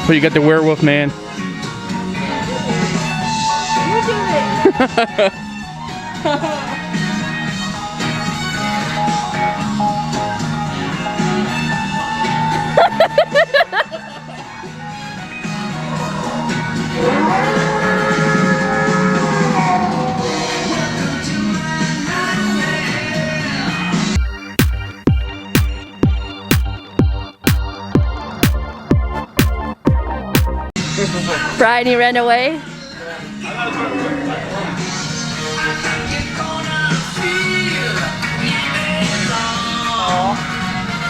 But you got the werewolf man. You do it. Brian, you ran away?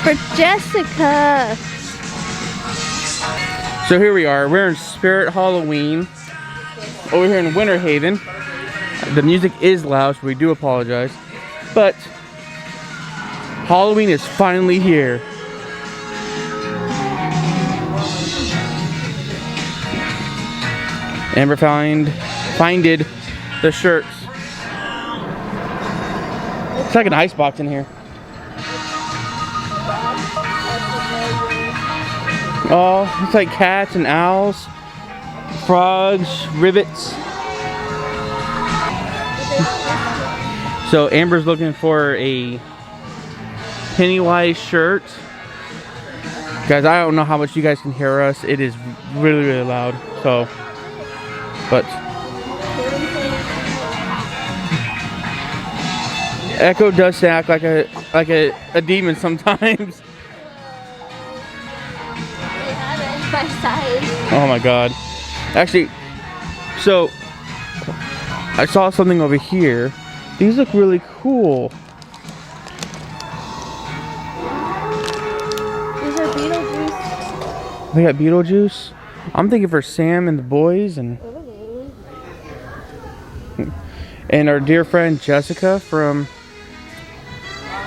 For Jessica. So here we are. We're in Spirit Halloween over here in Winter Haven. The music is loud, so we do apologize. But Halloween is finally here. Amber finded the shirts. It's like an ice box in here. Oh, it's like cats and owls, frogs, rivets. So Amber's looking for a Pennywise shirt. Guys, I don't know how much you guys can hear us. It is really, really loud. So, but Echo does act like a demon sometimes. My size. Oh my god. Actually, so I saw something over here. These look really cool. These are Beetlejuice. They got Beetlejuice. I'm thinking for Sam and the boys and our dear friend Jessica from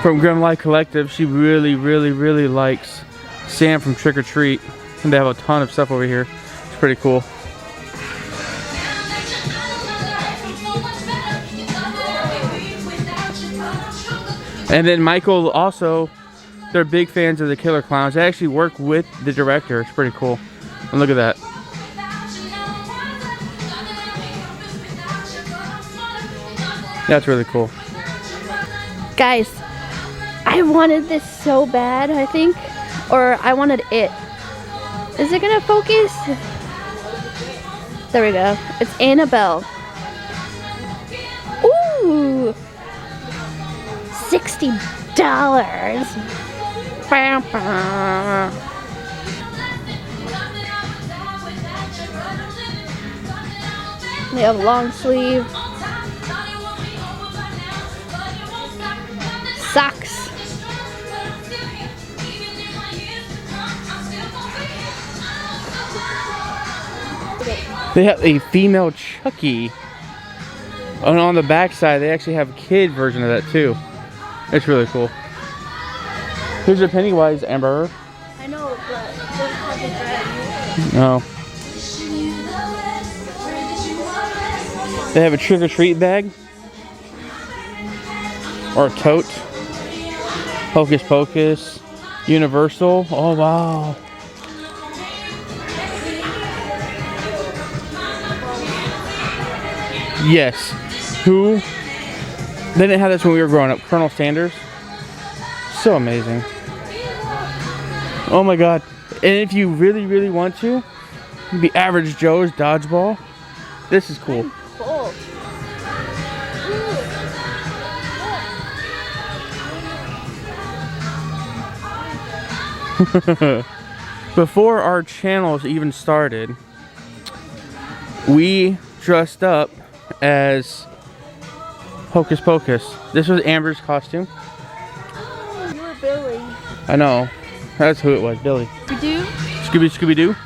Grim Light Collective. She really, really, really likes Sam from Trick or Treat. And they have a ton of stuff over here. It's pretty cool. And then Michael also, they're big fans of the Killer Clowns. They actually work with the director. It's pretty cool. And look at that. That's really cool. Guys, I wanted this so bad, I think. Or I wanted it. Is it gonna focus? There we go. It's Annabelle. Ooh! $60. They have long sleeve. Socks. They have a female Chucky. And on the back side, they actually have a kid version of that too. It's really cool. Here's a Pennywise, Amber. I know, but it doesn't have the dread. No. They have a trick or treat bag. Or a tote. Hocus Pocus. Universal. Oh wow. Yes. Who? They didn't have this when we were growing up. Colonel Sanders. So amazing. Oh my god. And if you really, really want to, you can be Average Joe's Dodgeball. This is cool. Cool. Before our channels even started, we dressed up as Hocus Pocus. This was Amber's costume. Oh, you were Billy. I know. That's who it was, Billy. You do? Scooby-Doo.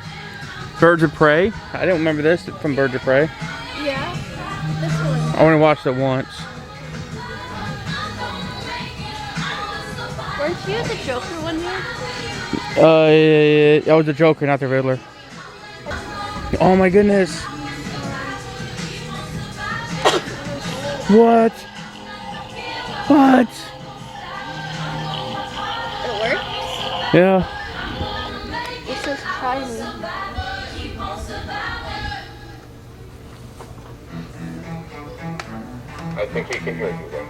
Birds of Prey. I didn't remember this from Birds of Prey. Yeah. This one. I only watched it once. Weren't you the Joker one year? I was the Joker, not the Riddler. Oh my goodness. What? What? It works? Yeah. It says shiny. I think he can hear you there.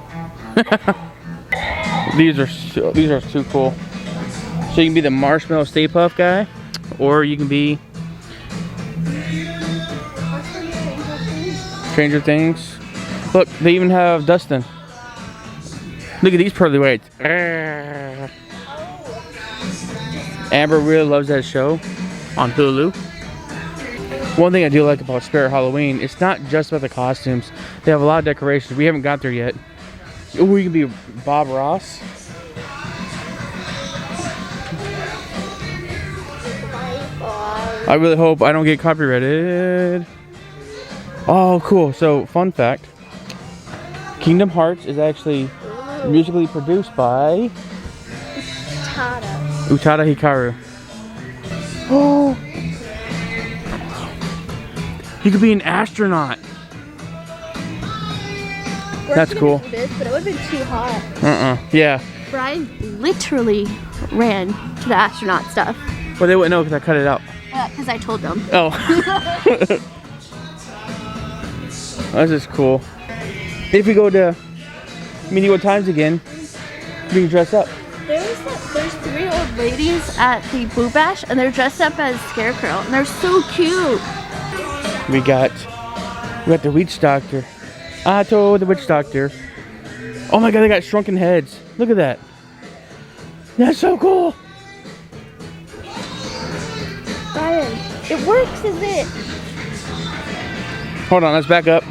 These are too cool. So you can be the marshmallow Stay Puft guy, or you can be Stranger Things. Look, they even have Dustin. Look at these pearly whites. Amber really loves that show on Hulu. One thing I do like about Spirit Halloween, it's not just about the costumes. They have a lot of decorations. We haven't got there yet. Ooh, you can be Bob Ross. I really hope I don't get copyrighted. Oh, cool. So, fun fact. Kingdom Hearts is actually musically produced by Utada Hikaru. Oh! You could be an astronaut. That's cool. This, but it would have been too hot. Yeah. Brian literally ran to the astronaut stuff. Well, they wouldn't know because I cut it out. Because I told them. Oh. This is cool. If we go to medieval times again, we can dress up. There's 3 old ladies at the Boo Bash, and they're dressed up as Scarecrow, and they're so cute. We got the witch doctor. Otto the witch doctor. Oh my god, they got shrunken heads. Look at that. That's so cool. Brian, it works, isn't it? Hold on, let's back up.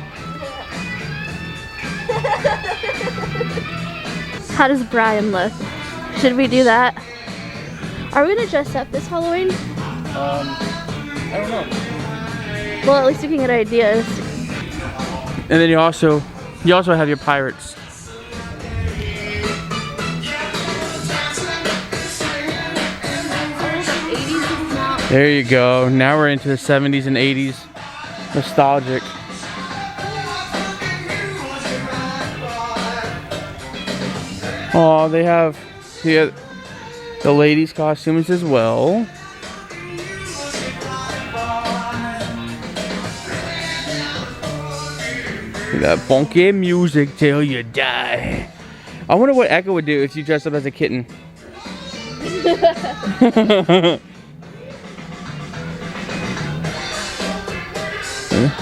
How does Brian look? Should we do that? Are we gonna dress up this Halloween? I don't know. Well, at least we can get ideas. And then you also have your pirates. There you go. Now we're into the 70s and 80s. Nostalgic. Oh, they have the ladies' costumes as well. That funky music till you die. I wonder what Echo would do if you dressed up as a kitten.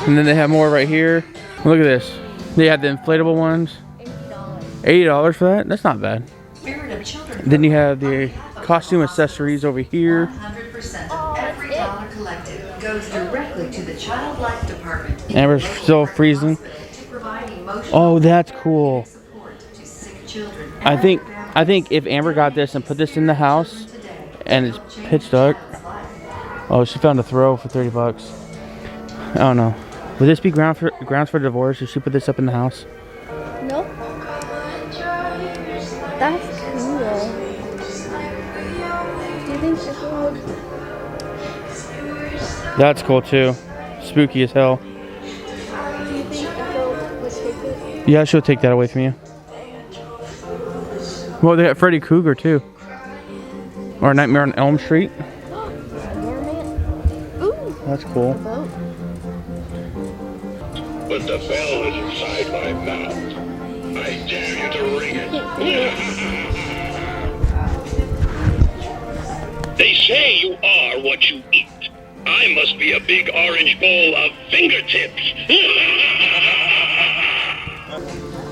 And then they have more right here. Look at this. They have the inflatable ones. $80 for that? That's not bad. Then you have the costume accessories over here. 100% of every dollar collected goes directly to the childlife department. And we're still freezing. Oh, that's cool. I think if Amber got this and put this in the house and it's pitch dark. Oh, she found a throw for 30 bucks. I don't know. Would this be grounds for divorce if she put this up in the house? Nope. That's cool. Do you think Echo would? That's cool too. Spooky as hell. Do you think Echo would take it? Yeah, she'll take that away from you. Well, they got Freddy Krueger too. Or Nightmare on Elm Street. Ooh. That's cool. But the bell is inside my mouth. I dare you to ring it. They say you are what you eat. I must be a big orange bowl of fingertips.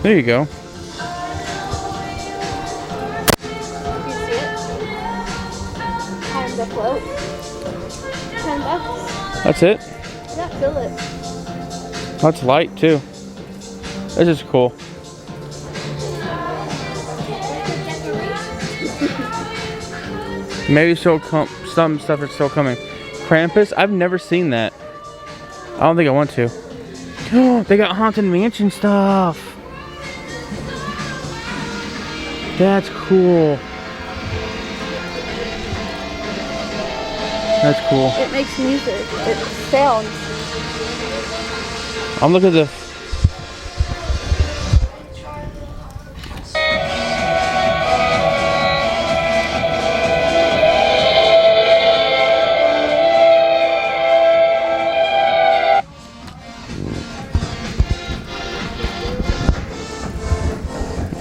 There you go. You see it? Times a float. $10. That's it. Yeah, fill it. That's light too. This is cool. Maybe some stuff is still coming. Krampus, I've never seen that. I don't think I want to. They got Haunted Mansion stuff. That's cool. That's cool. It makes music. It sounds. I'm looking at the.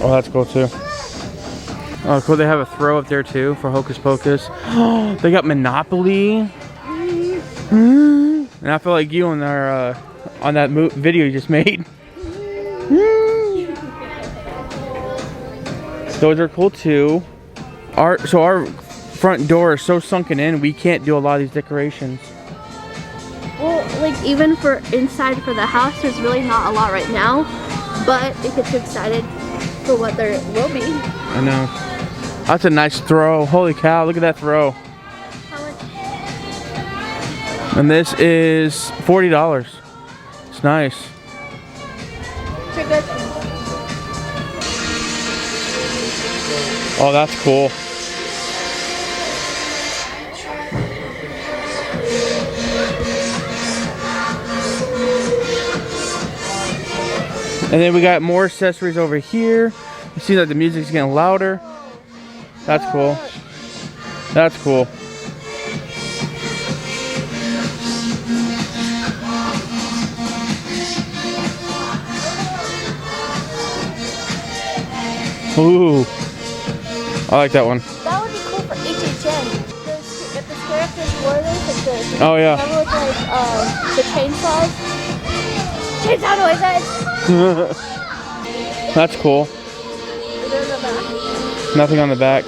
Oh, that's cool too. Oh, cool. They have a throw up there too for Hocus Pocus. They got Monopoly. And I feel like you on our on that video you just made. Those are cool too. Our front door is so sunken in, we can't do a lot of these decorations. Well, like even for inside for the house, there's really not a lot right now, but it gets you excited for what there will be. I know. That's a nice throw. Holy cow, look at that throw. How much? And this is $40. It's nice. Pretty good. Oh, that's cool. And then we got more accessories over here. You see that the music's getting louder. That's cool. That's cool. Ooh. I like that one. That would be cool for HHN. If the characters wore this, like the Oh yeah. remember with like the chainsaws? Chainsaw noises! That's cool. There's a back. Nothing on the back.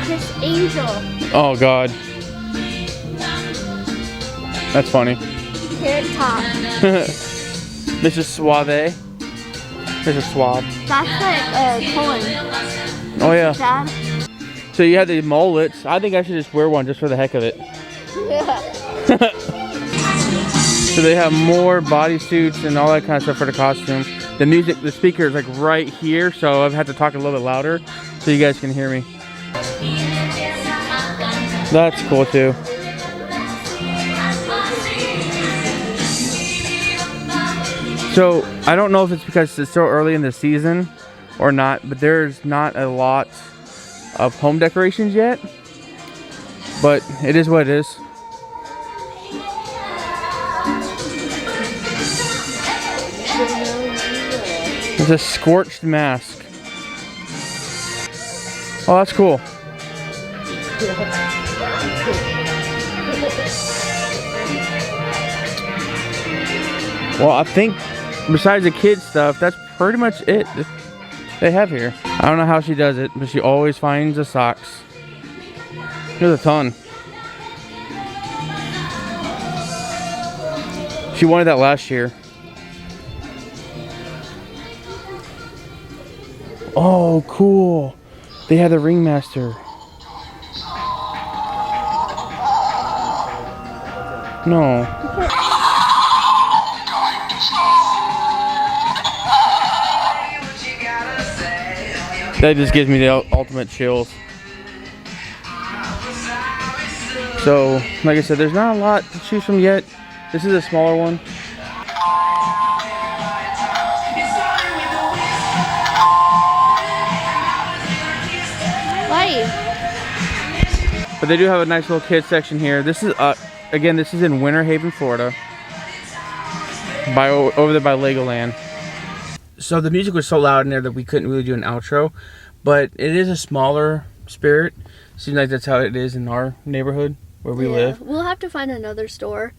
This angel. Oh god. That's funny. Carrot top. Mrs. Suave. Mrs. Suave. That's like Colin. Oh yeah. Dad. So you have the mullets. I think I should just wear one just for the heck of it. Yeah. So they have more bodysuits and all that kind of stuff for the costume. The music, the speaker is like right here, so I've had to talk a little bit louder so you guys can hear me. That's cool too. So I don't know if it's because it's so early in the season or not, but there's not a lot of home decorations yet. But it is what it is. It's a scorched mask. Oh, that's cool. Well, I think besides the kids stuff, that's pretty much it they have here. I don't know how she does it, but she always finds the socks. There's a ton. She wanted that last year. Oh, cool. They had the ringmaster. No. That just gives me the ultimate chills. So, like I said, there's not a lot to choose from yet. This is a smaller one. But they do have a nice little kids section here. This is again, this is in Winter Haven, Florida. Over there by Legoland. So the music was so loud in there that we couldn't really do an outro, but it is a smaller Spirit. Seems like that's how it is in our neighborhood where we live. We'll have to find another store.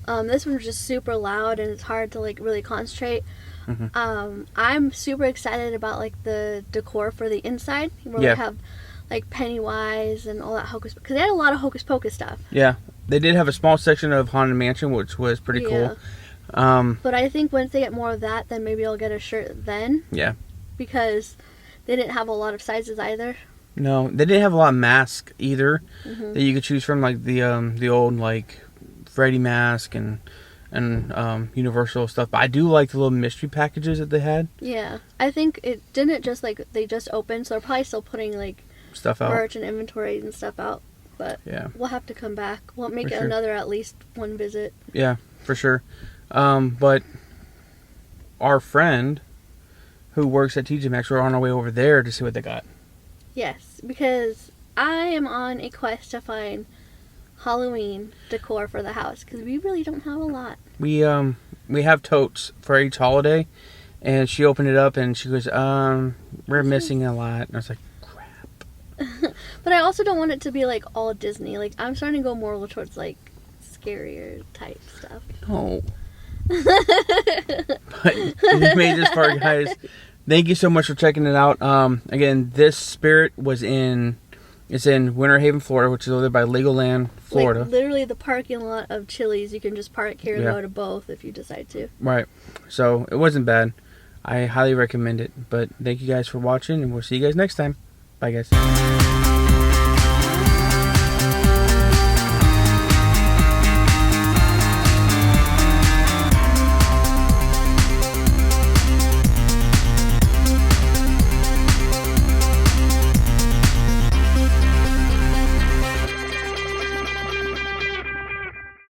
This one's just super loud and it's hard to like really concentrate. I'm super excited about like the decor for the inside where we have like Pennywise and all that hocus, because they had a lot of Hocus Pocus stuff. Yeah, they did have a small section of Haunted Mansion, which was pretty cool. But I think once they get more of that, then maybe I'll get a shirt then. Yeah. Because they didn't have a lot of sizes either. No, they didn't have a lot of masks either that you could choose from, like the old like Freddy mask and Universal stuff. But I do like the little mystery packages that they had. Yeah, I think it didn't just like they just opened, so they're probably still putting like stuff out, merch and inventory and stuff out. But yeah, we'll have to come back. We'll make it another at least one visit. Yeah, for sure. But our friend who works at TJ Maxx, we're on our way over there to see what they got. Yes, because I am on a quest to find Halloween decor for the house because we really don't have a lot. We have totes for each holiday, And she opened it up and she goes, we're missing a lot. And I was like, crap. But I also don't want it to be like all Disney. Like I'm starting to go more towards like scarier type stuff. No. But you made this far, guys. Thank you so much for checking it out. Again, this Spirit was it's in Winter Haven, Florida, which is over by Legoland, Florida. Like literally the parking lot of Chili's. You can just park here and go to both if you decide to. Right. So it wasn't bad. I highly recommend it. But thank you guys for watching, and we'll see you guys next time. Bye, guys.